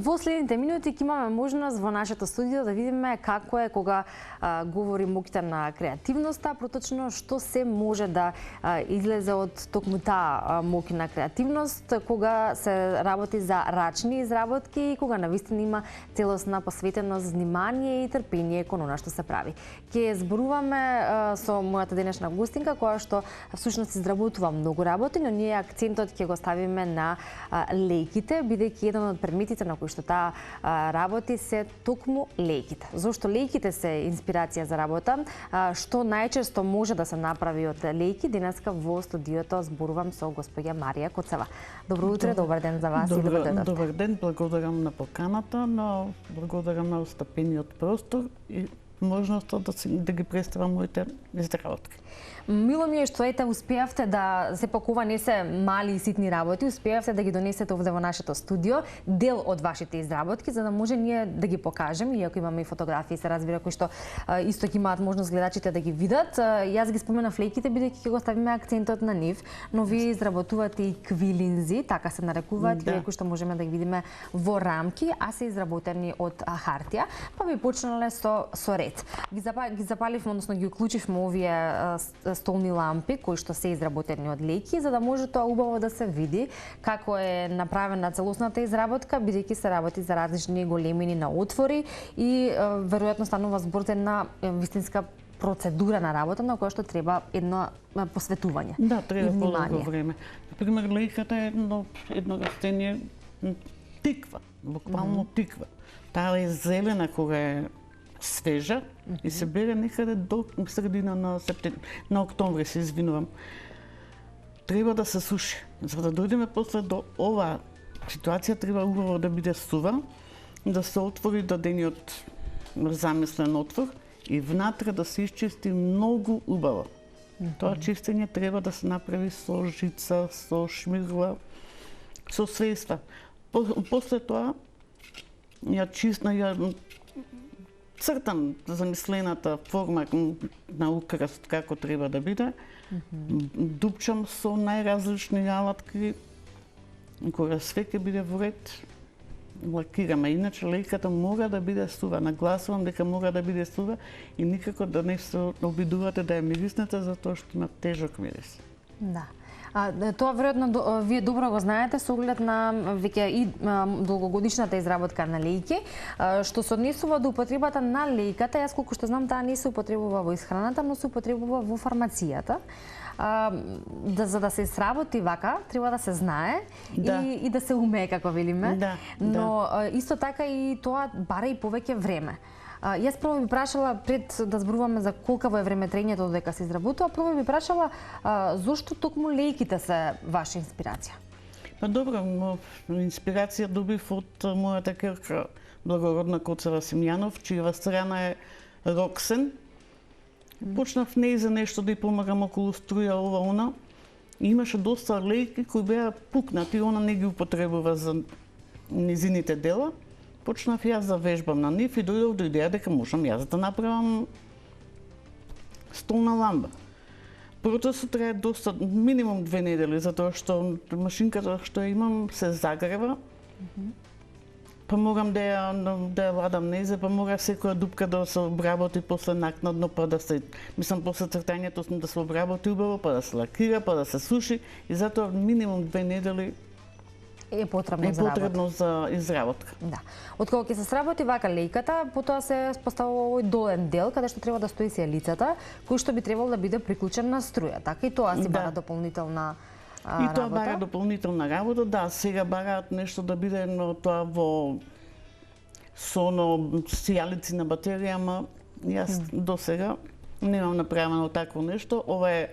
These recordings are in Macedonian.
во следните минути ќе имаме можност во нашето студио да видиме како е кога говори моките на креативноста, проточно што се може да излезе од токму таа моки на креативност, кога се работи за рачни изработки и кога навистина има целосна посветеност, внимание и трпение кон она што се прави. Ќе зборуваме со мојата денешна гостинка, која што всушност изработува многу работи, но ние акцентот ќе го ставиме на лејките, бидејќи еден од предметите на кои што таа работи се токму лејките. Зошто лејките се инспирација за работа, што најчесто може да се направи од лејки, денеска во студиото зборувам со госпоѓа Марија Коцева. Добро утро, добар ден за вас и добро дојдовте. Добар ден, благодарам на поканата, но благодарам на остапениот простор и можноста да ги представам моите изработки. Мило ми е што успеавте да, сепак ова не се мали и ситни работи, успеавте да ги донесете овде во нашето студио, дел од вашите изработки, за да може ние да ги покажеме, иако имаме и фотографии, се разбира, кои што исто ќе имаат можност гледачите да ги видат. Јас ги споменав лејките, бидејќи ќе го ставиме акцентот на нив, но вие изработувате и квилинзи, така се нарекуваат, кои што можеме да ги видиме во рамки, а се изработени од хартија. Па би почнале со ред. Ги запаливме, односно ги уклучивме овие столни лампи кои што се изработени од лејки, за да може тоа убаво да се види како е направена целосната изработка, бидејќи се работи за различни големини на отвори и веројатно станува збор за една вистинска процедура на работа на која што треба едно посветување. Да, треба подолго време. Например, лејката е едно растение тиква, буквално тиква. Таа е зелена кога е свежа и се бере некаде до средина на октомври, се извинувам. Треба да се суши. За да дојдеме после до оваа ситуација, треба убаво да биде сува, да се отвори дадениот замислен отвор и внатре да се исчисти многу убаво. Тоа чистење треба да се направи со жица, со шмиргла, со средства. После тоа ја цртам замислената форма на украст како треба да биде. Дупчам со најразлични алатки, кога све ќе биде во ред, лакираме. Иначе лејката мора да биде сува. Нагласувам дека мора да биде сува и никако да не се обидувате да ја мириснете, затоа што има тежок мирис. Да. Тоа веројатно вие добро го знаете со оглед на веќе и долгогодишната изработка на лејки, што се однесува до употребата на лејката. Јас колку што знам, таа не се употребува во исхраната, но се употребува во фармацијата. За да се изработи вака, треба да се знае и да се умее, како велиме. Но исто така и тоа бара и повеќе време. Јас прво би прашала, пред да зборуваме за колкаво е времетрењето додека се изработува, прво би прашала зошто токму лејките се ваша инспирација? Па добро, инспирација добив од мојата ќерка благородна Коцева Симјанов, чијава страна е Роксен. Почнав неј за нешто да ја помагам околу струја ова она. И имаше доста лејки кои беа пукнати, она не ги употребува за низините дела. Почнав јас да вежбам на нив и дојдов до идеја дека можам јас да направам столна ламба. Процесот трае доста, минимум 2 недели, затоа што машинката што ја имам се загрева. Па морам да ја ладам незе, па мора секоја дупка да се обработи после накнадно, па да се, после цртањето да се обработи убаво, па да се лакира, па да се суши и затоа минимум 2 недели е потребно за изработка. Да. Од кога ќе се сработи вака лејката, потоа се поставува овој долен дел каде што треба да стои сијалицата, кој што би требало да биде приклучен на струја. Така и тоа си бара дополнителна работа. И тоа бара дополнителна работа, да, сега бараат нешто да биде, но тоа со сијалици на батерија, ама јас до сега немам направено такво нешто. Ова е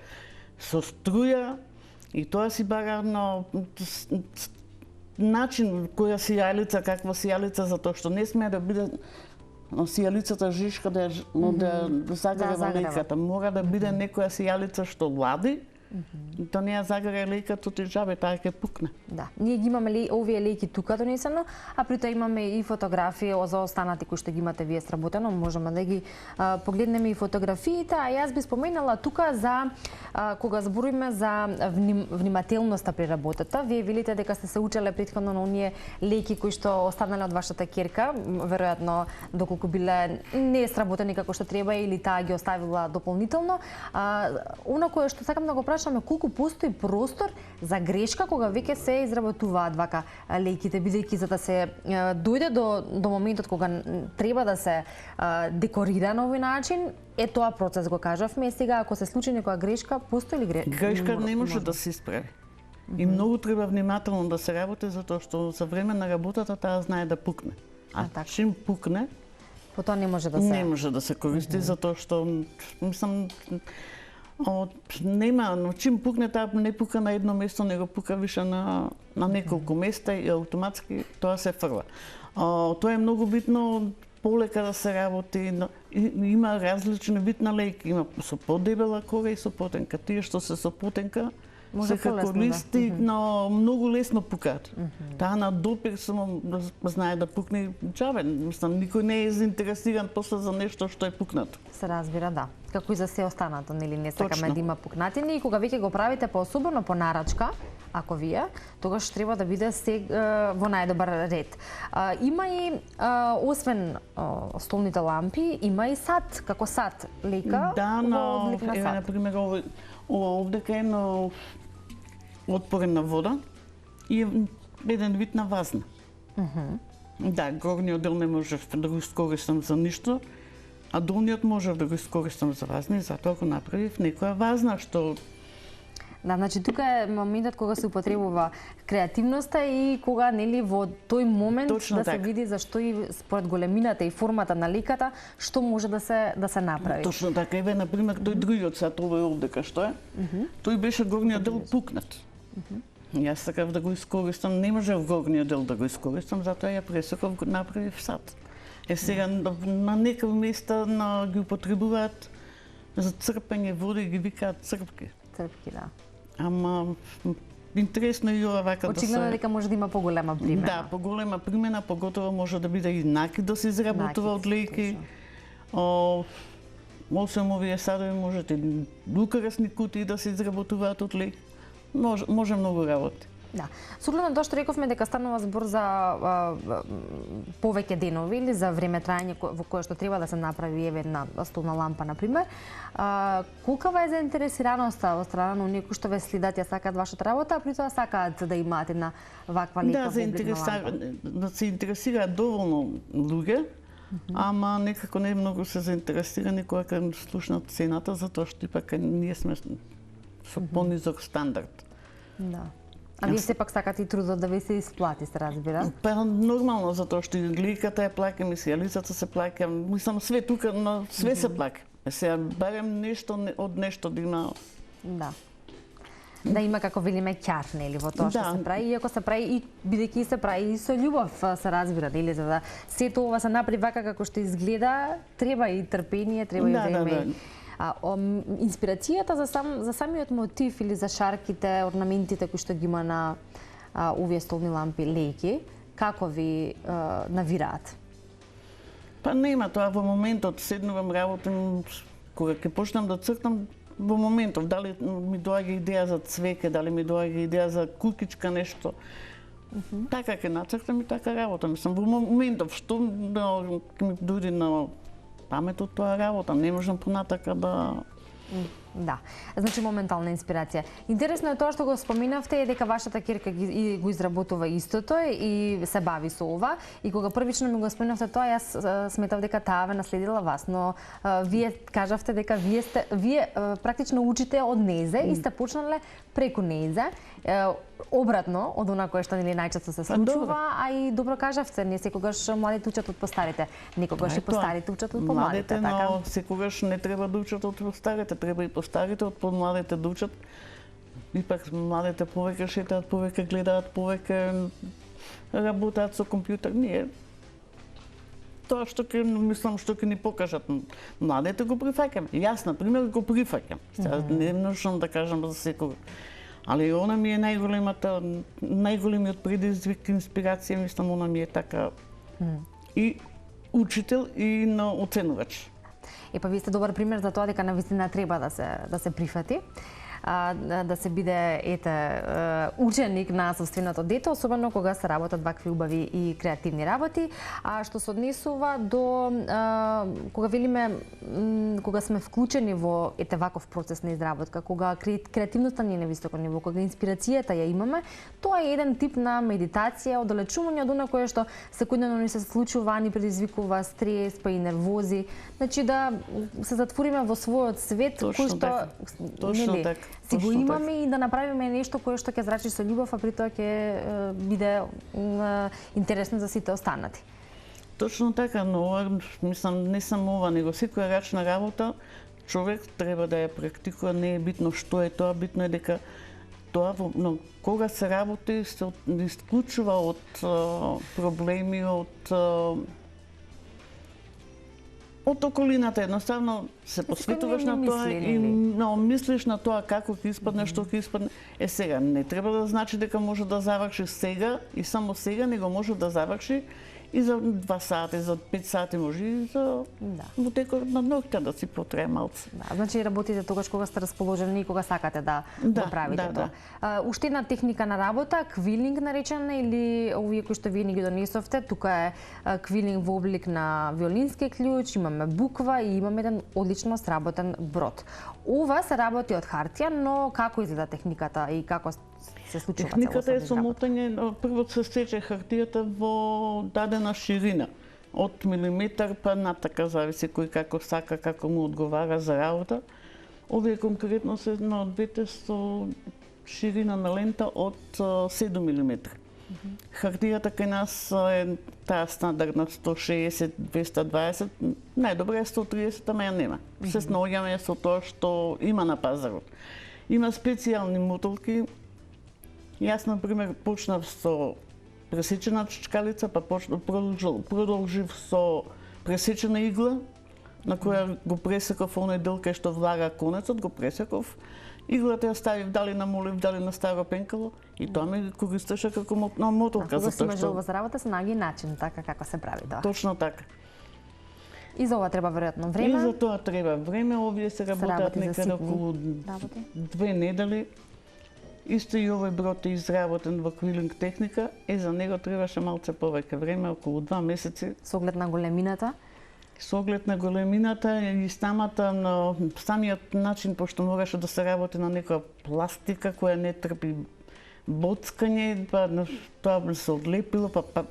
со струја и тоа си бара начин која сијалица, каква сијалица, затоа што не смее да биде сијалицата жишка да загрева лејката. Мора да биде некоја сијалица што лади, То не ја загаре лејка, то ти жабе, таа ќе пукне. Да. Ние ги имаме овие лејки тука донесено, а при тоа имаме и фотографии за останати кои што ги имате вие сработено, можеме да ги погледнеме и фотографиите, а јас би споменала тука за кога збориме за внимателноста при работата. Вие велите дека сте се учеле претходно на оние лејки кои што останале од вашата ќерка, веројатно доколку биле не сработени како што треба или таа ги оставила дополнително. Она кое што сакам да го прашаме, колку постои простор за грешка кога веќе се изработуваат вака лејките, бидејќи за да се дојде до моментот кога треба да се декорира на овој начин, е тоа процес, го кажавме. Сега ако се случи некоја грешка, постои ли грешка? Грешка не може да се исправи. И многу треба внимателно да се работи, затоа што за време на работата таа знае да пукне. А чим пукне, потоа не може да се... Не може да се користи, затоа што, мислам, нема, но чим пукне, таа не пука на едно место, него пука више на неколку места и автоматски тоа се фрла. Тоа е многу битно, полека да се работи, има различни вид на лејки, има со подебела кора и со потенка. Тие што се со потенка, се користи, но многу лесно пукаат. Таа на допир само знае да пукне џабе. Мислам, никој не е заинтересиран после за нешто што е пукнато. Се разбира, да. Како и за се останато, нели не сакаме да има пукнатини, и кога веќе го правите особено по нарачка, ако вие, тогаш треба да биде се во најдобар ред. Има и освен столните лампи, има и сат, како сат лејка. Да, но еве на пример овдека е на отпорен на вода и еден вид на вазна. Да, горниот дел не можев да го искористам за ништо, а долниот можев да го искористам за вазна и затоа го направив некоја вазна што... Да, значи тука е моментот кога се употребува креативноста и кога нели во тој момент точно да се види зашто и според големината и формата на ликата што може да се направи. Точно така, еве на пример тој другиот сат овој овдека што е, тој беше горниот дел пукнат. Јас сакав да го искористам, не можев горниот дел да го искористам, затоа ја пресеков, го направив сат. Сега на некои места ги употребуваат за црпење вода и ги викаат црпки. Црпки, да. Ама интересно и ова вака да се... Очигледно дека може да има поголема примена. Да, поголема примена, поготово може да биде и накид да се изработува од лејки. Освен овие садови можете украсни кутии да се изработуваат од лејки. Може многу работи. Да. Согледно тоа што рековме дека станува збор за повеќе денови или за време трајање во кое што треба да се направи еве една столна лампа на пример, колкава е заинтересираноста од страна на оние кои што ве следат, ја сакаат вашата работа, а при тоа сакаат да имаат една ваква лека да се интересираат доволно луѓе, ама некако не многу се заинтересирани кога слушнат цената, затоа што ипак ние сме со понизок стандард. Да. А вие сепак сакате и трудот да ви се исплати, се разбира? Па нормално, затоа што ликата ја плаќам и сијалицата се плаќа, мислам све тука, но све се плаќа. Сега барем нешто од нешто да има. Да. Да има, како велиме, ќар, нели, во тоа што се прави, иако се прави и бидејќи се прави и со љубов, се разбира, нели, за да сето ова се направи вака како што изгледа, треба и трпение, треба и време. Инспирацијата за самиот мотив или за шарките, орнаментите кои што ги има на овие столни лампи, лејки, како ви навираат? Па нема тоа во моментот, седнувам, работам, кога ќе почнам да цртам, во моментов, дали ми доаѓа идеја за цвеќе, дали ми доаѓа идеја за кукичка, нешто. Така ќе нацртам и така работам. Мислам, во моментов, што ќе ми дојде на паметот, тоа работам, не можам понатака да... Да, значи моментална инспирација. Интересно е тоа што го споминавте е дека вашата ќерка го изработува истото и се бави со ова. И кога првично ми го споминавте тоа, јас сметав дека таа ве наследила вас, но вие кажавте дека вие практично учите од незе и сте почнале преку незе. Обратно од она кое што нели најчесто се случува, а и добро кажавте, не секогаш младите учат од постарите, некогаш и постарите учат од помладите, така? Младите, но секогаш не треба да учат од постарите, треба и постарите од помладите да учат. Ипак младите повеќе шетаат, повеќе гледаат, повеќе работаат со компјутер. Ние тоа што ќе мислам што ќе ни покажат младите го прифаќаме. Јас на пример го прифаќам. Сега не можам да кажам за секој. Али она ми е најголемиот предизвик, инспирација, мислам, она ми е така и учител и на оценувач. Па вие сте добар пример за тоа дека навистина треба да се прифати, да се биде ученик на собственото дете, особено кога се работат вакви убави и креативни работи. А што се однесува до кога велиме кога сме вклучени во ваков процес на изработка, кога креативноста ни е на високо ниво, кога инспирацијата ја имаме, тоа е еден тип на медитација, оддалечување од она кое што секојдневно ни се случува, ни предизвикува стрес, па и нервози. Значи да се затвориме во својот свет кој што си го имаме и да направиме нешто кое што ќе зрачи со љубов, а при тоа ќе биде интересно за сите останати. Точно така, но мислам не само ова, него секоја рачна работа човек треба да ја практикува, не е битно што е тоа, битно е дека тоа но кога се работи се исклучува од проблеми, од околината, едноставно се посветуваш на тоа и мислиш на тоа како ќе испадне, што ќе испадне. Сега, не треба да значи дека може да заврши сега и само сега, него може да заврши и за 2 сати, за 5 сати може и за во текот на ноќта да си потрае малце. Да, значи работите тогаш кога сте расположени и кога сакате да го правите тоа. Уште една техника на работа, квилинг наречена или овие кои што вие ни ги донесовте, тука е квилинг во облик на виолински клjuč, имаме буква и имаме еден одлично сработен брод. Ова се работи од хартија, но како изгледа техниката и како се случува? Техниката е сомотање, прво се сече хартијата во дадена ширина. Од милиметар па натака, зависи кој како сака, како му одговара за работа. Овие конкретно се на двете со ширина на лента од 7 милиметра. Хартијата кај нас е таа стандардна 160, 220, најдобра е 130, ама ја нема. Се снаоѓаме со тоа што има на пазарот. Има специјални мотолки. Јас, например, почнав со пресечена чичкалица, па продолжив со пресечена игла, на која го пресеков оној дел кај што влага конецот, го пресеков. Иглата ја ставив дали на молив, дали на старо пенкало и тоа ми користеше како мотолка. Кога си имаш желба за работа, се најде начин, така како се прави тоа. Точно така. И за ова треба веројатно време? И за тоа треба време. Овие се работат некаде околу 2 недели. Исто и овој брод е изработен во квилинг техника и за него требаше малце повеќе време, околу 2 месеци. Со оглед на големината? Со оглед на големината и самиот начин, пошто мораше да се работи на некоја пластика која не трпи боцкање, па тоа се одлепило, па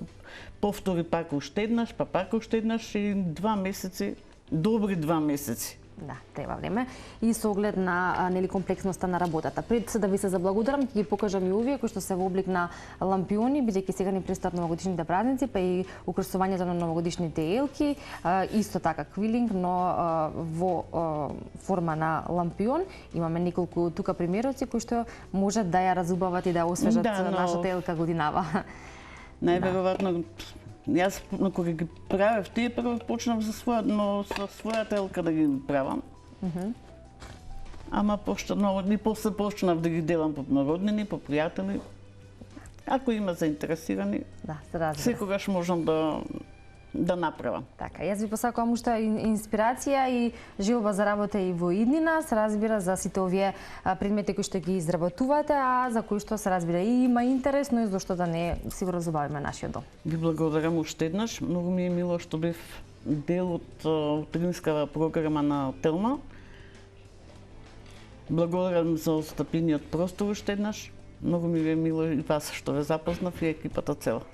повтори пак уште еднаш, па пак уште еднаш и 2 месеци, добри 2 месеци. Да, треба време. И со оглед на комплексноста на работата. Пред да ви се заблагодарам, ќе ги покажам и овие кои што се во облик на лампиони, бидејќи сега ни пристапат новогодишните празници, па и украсувањето на новогодишните елки, исто така квилинг, но во форма на лампион. Имаме неколку тука примероци кои што можат да ја разубават и да освежат нашата елка годинава. Најверојатно јас кога ги правев тие прво почнав со својата елка да ги правам. Ама пошто и после почнав да ги делам по роднини, по пријатели. Ако има заинтересирани, секогаш можам да направам. Така, јас ви посакувам уште инспирација и желба за работа и во иднина, се разбира за сите овие предмети кои што ги изработувате, а за кои што се разбира и има интерес, но и зошто да не си го разубавиме нашиот дом. Ви благодарам уште еднаш. Многу ми е мило што бев дел од утринскава програма на Телма. Благодарам за отстапениот простор уште еднаш. Многу ми е мило и вас што ве запознав и екипата цела.